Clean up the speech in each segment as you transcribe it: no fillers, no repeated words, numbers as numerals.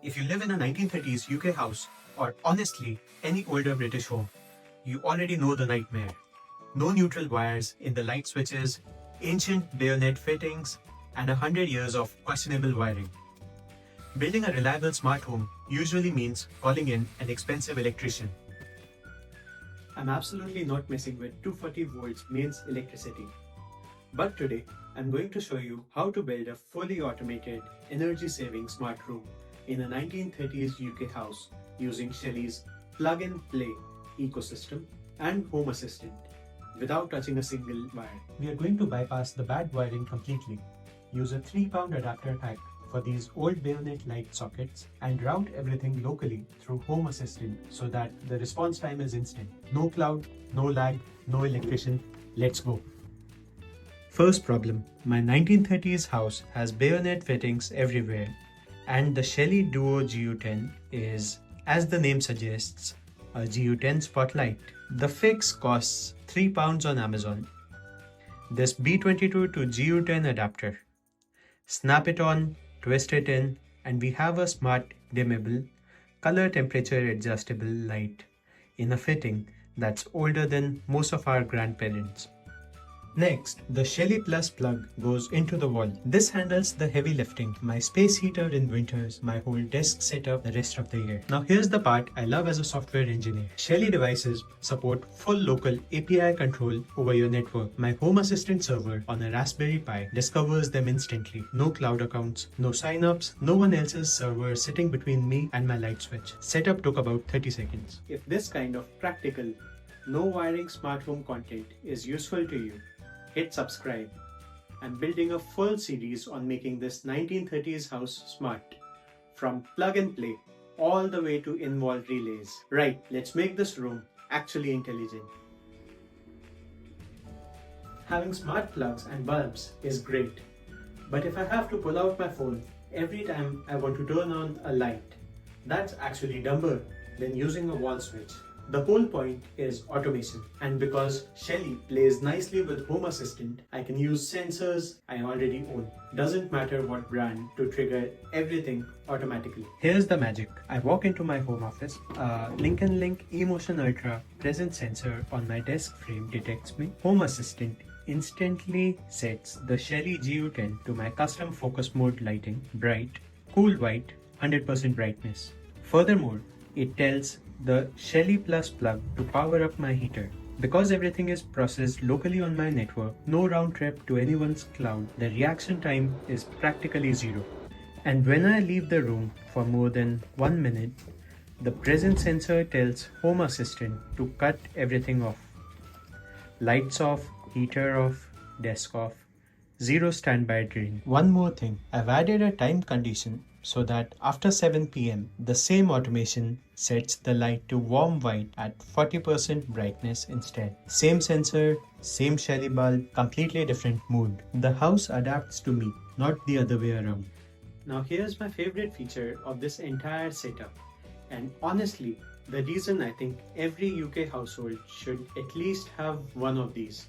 If you live in a 1930s UK house, or honestly, any older British home, you already know the nightmare. No neutral wires in the light switches, ancient bayonet fittings, and 100 years of questionable wiring. Building a reliable smart home usually means calling in an expensive electrician. I'm absolutely not messing with 240 volts mains electricity. But today, I'm going to show you how to build a fully automated, energy-saving smart room in a 1930s UK house using Shelly's plug-and-play ecosystem and Home Assistant without touching a single wire. We are going to bypass the bad wiring completely, use a 3-pound adapter pack for these old bayonet light sockets, and route everything locally through Home Assistant so that the response time is instant. No cloud, no lag, no electrician. Let's go. First problem, my 1930s house has bayonet fittings everywhere, and the Shelly Duo GU10 is, as the name suggests, a GU10 spotlight. The fix costs £3 on Amazon. This B22 to GU10 adapter. Snap it on, twist it in, and we have a smart dimmable, color temperature adjustable light in a fitting that's older than most of our grandparents. Next, the Shelly Plus Plug goes into the wall. This handles the heavy lifting, my space heater in winters, my whole desk setup the rest of the year. Now here's the part I love as a software engineer. Shelly devices support full local API control over your network. My Home Assistant server on a Raspberry Pi discovers them instantly. No cloud accounts, no signups, no one else's server sitting between me and my light switch. Setup took about 30 seconds. If this kind of practical, no wiring smart home content is useful to you, hit subscribe. I'm building a full series on making this 1930s house smart, from plug and play all the way to in-wall relays. Right, let's make this room actually intelligent. Having smart plugs and bulbs is great, but if I have to pull out my phone every time I want to turn on a light, that's actually dumber than using a wall switch. The whole point is automation, and because Shelly plays nicely with Home Assistant, I can use sensors I already own. Doesn't matter what brand to trigger everything automatically. Here's the magic. I walk into my home office, Lincoln Link eMotion Ultra presence sensor on my desk frame detects me. Home Assistant instantly sets the Shelly GU10 to my custom focus mode lighting, bright, cool white, 100% brightness. Furthermore, it tells the Shelly Plus Plug to power up my heater. Because everything is processed locally on my network, no round trip to anyone's cloud, the reaction time is practically zero. And when I leave the room for more than 1 minute, the presence sensor tells Home Assistant to cut everything off. Lights off, heater off, desk off, zero standby drain. One more thing, I've added a time condition so that after 7 p.m. the same automation sets the light to warm white at 40% brightness instead. Same sensor, same Shelly bulb, completely different mood. The house adapts to me, not the other way around. Now here's my favorite feature of this entire setup, and honestly, the reason I think every UK household should at least have one of these.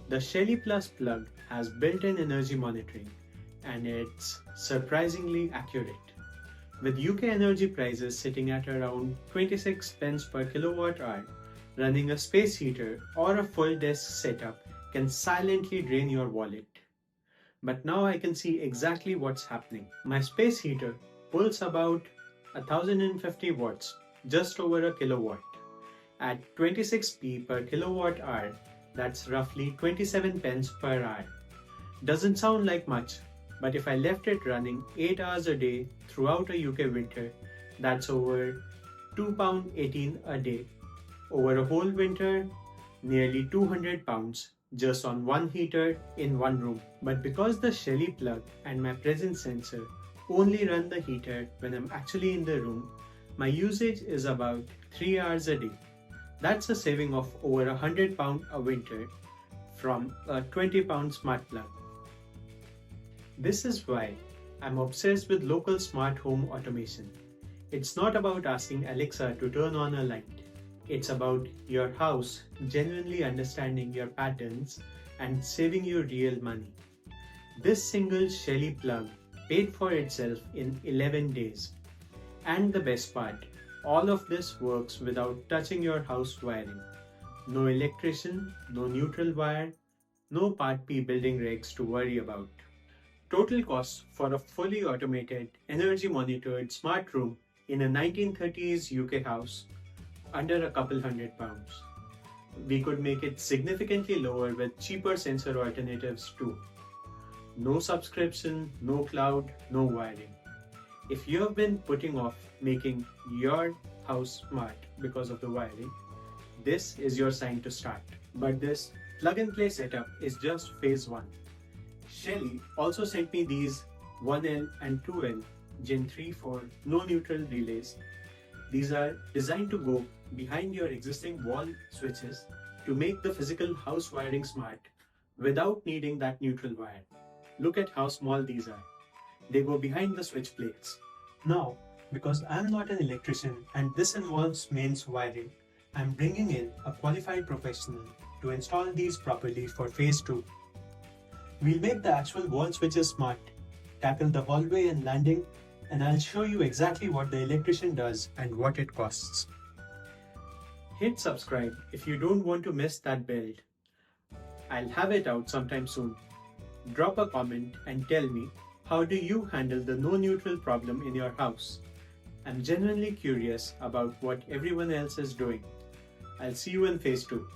The Shelly Plus Plug has built-in energy monitoring, and it's surprisingly accurate. With UK energy prices sitting at around 26 pence per kilowatt hour, running a space heater or a full desk setup can silently drain your wallet. But now I can see exactly what's happening. My space heater pulls about 1050 watts, just over a kilowatt. At 26p per kilowatt hour, that's roughly 27 pence per hour. Doesn't sound like much, but if I left it running 8 hours a day throughout a UK winter, that's over £2.18 a day. Over a whole winter, nearly £200 just on one heater in one room. But because the Shelly plug and my presence sensor only run the heater when I'm actually in the room, my usage is about 3 hours a day. That's a saving of over £100 a winter from a £20 smart plug. This is why I'm obsessed with local smart home automation. It's not about asking Alexa to turn on a light. It's about your house genuinely understanding your patterns and saving you real money. This single Shelly plug paid for itself in 11 days. And the best part, all of this works without touching your house wiring. No electrician, no neutral wire, no Part P building regs to worry about. Total cost for a fully automated, energy monitored smart room in a 1930s UK house under a couple £100. We could make it significantly lower with cheaper sensor alternatives too. No subscription, no cloud, no wiring. If you have been putting off making your house smart because of the wiring, this is your sign to start. But this plug-and-play setup is just phase 1. Shelly also sent me these 1L and 2L Gen 3/4 no neutral relays. These are designed to go behind your existing wall switches to make the physical house wiring smart without needing that neutral wire. Look at how small these are. They go behind the switch plates. Now, because I'm not an electrician and this involves mains wiring, I'm bringing in a qualified professional to install these properly for phase 2. We'll make the actual wall switches smart, tackle the hallway and landing, and I'll show you exactly what the electrician does and what it costs. Hit subscribe if you don't want to miss that build. I'll have it out sometime soon. Drop a comment and tell me, how do you handle the no neutral problem in your house? I'm genuinely curious about what everyone else is doing. I'll see you in phase 2.